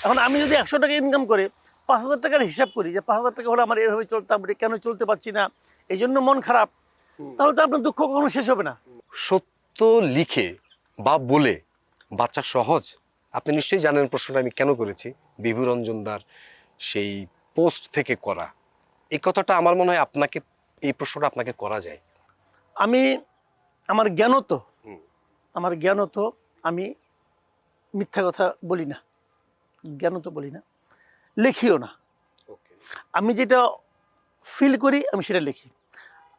এখন আমি যদি 100 টাকা ইনকাম করে 5,000 টাকার হিসাব করি যে 5,000 টাকা হলে আমার এভাবে চলতাম, কেন চলতে পারছি না, এই জন্য মন খারাপ, তাহলে তো আপনার দুঃখ কখনো শেষ হবে না। সত্য লিখে বা বলে বাচ্চা সহজ। আপনি নিশ্চয়ই জানেন প্রশ্নটা আমি কেন করেছি। বিভু রঞ্জনদার সেই পোস্ট থেকে করা এই কথাটা আমার মনে হয় আপনাকে, এই প্রশ্নটা আপনাকে করা যায়। আমি আমার জ্ঞানত আমি মিথ্যা কথা বলি না, জ্ঞানত বলি না, লেখিও না। আমি যেটা ফিল করি আমি সেটা লিখি,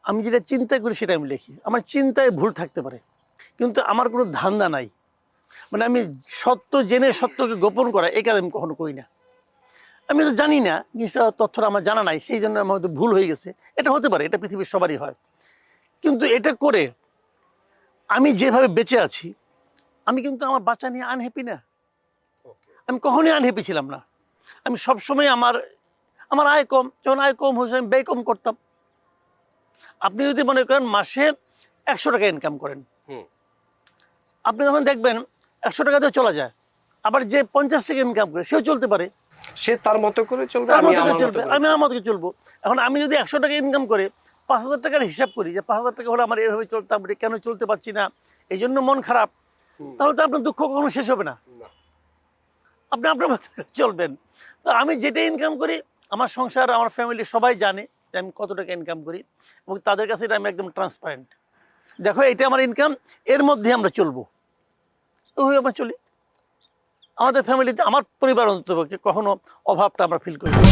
আমি যেটা চিন্তা করি সেটা আমি লিখি। আমার চিন্তায় ভুল থাকতে পারে, কিন্তু আমার কোনো ধান্দা নাই, মানে আমি সত্য জেনে সত্যকে গোপন করা এই কাজ আমি কখনো করি না। আমি তো জানি না জিনিসটা, তথ্যটা আমার জানা নাই, সেই জন্য আমার হয়তো ভুল হয়ে গেছে। এটা হতে পারে, এটা পৃথিবীর সবারই হয়। কিন্তু এটা করে আমি যেভাবে বেঁচে আছি, আমি কিন্তু আমার বাচ্চা নিয়ে আনহ্যাপি না। আমি কখনোই আনহ্যাপি ছিলাম না। আমি সবসময় আমার আয় কম, যখন আয় কম হয়েছে আমি ব্যয় কম করতাম। আপনি যদি মনে করেন মাসে 100 টাকা ইনকাম করেন, আপনি যখন দেখবেন 100 টাকাতে চলা যায়, আবার যে 50 টাকা ইনকাম করে সেও চলতে পারে, সে তার মতো করে চলবে, তার আমি মতো আমার করে চলবে, মতো করে আমি আমার মতো করে চলবো। এখন আমি যদি 100 টাকা ইনকাম করে 5,000 টাকার হিসাব করি যে 5,000 টাকা হলে আমার এভাবে চলতাম, কেন চলতে পারছি না, এই জন্য মন খারাপ, তাহলে তো আপনার দুঃখ কখনো শেষ হবে না। আপনি আপনার মতো করে চলবেন। তো আমি যেটা ইনকাম করি, আমার সংসার, আমার ফ্যামিলি সবাই জানে যে আমি কত টাকা ইনকাম করি, এবং তাদের কাছে এটা আমি একদম ট্রান্সপারেন্ট। দেখো এটা আমার ইনকাম, এর মধ্যে আমরা চলবো, ওই আমরা চলি। আমাদের ফ্যামিলিতে, আমার পরিবার অন্ততপক্ষে কখনো অভাবটা আমরা ফিল করি না।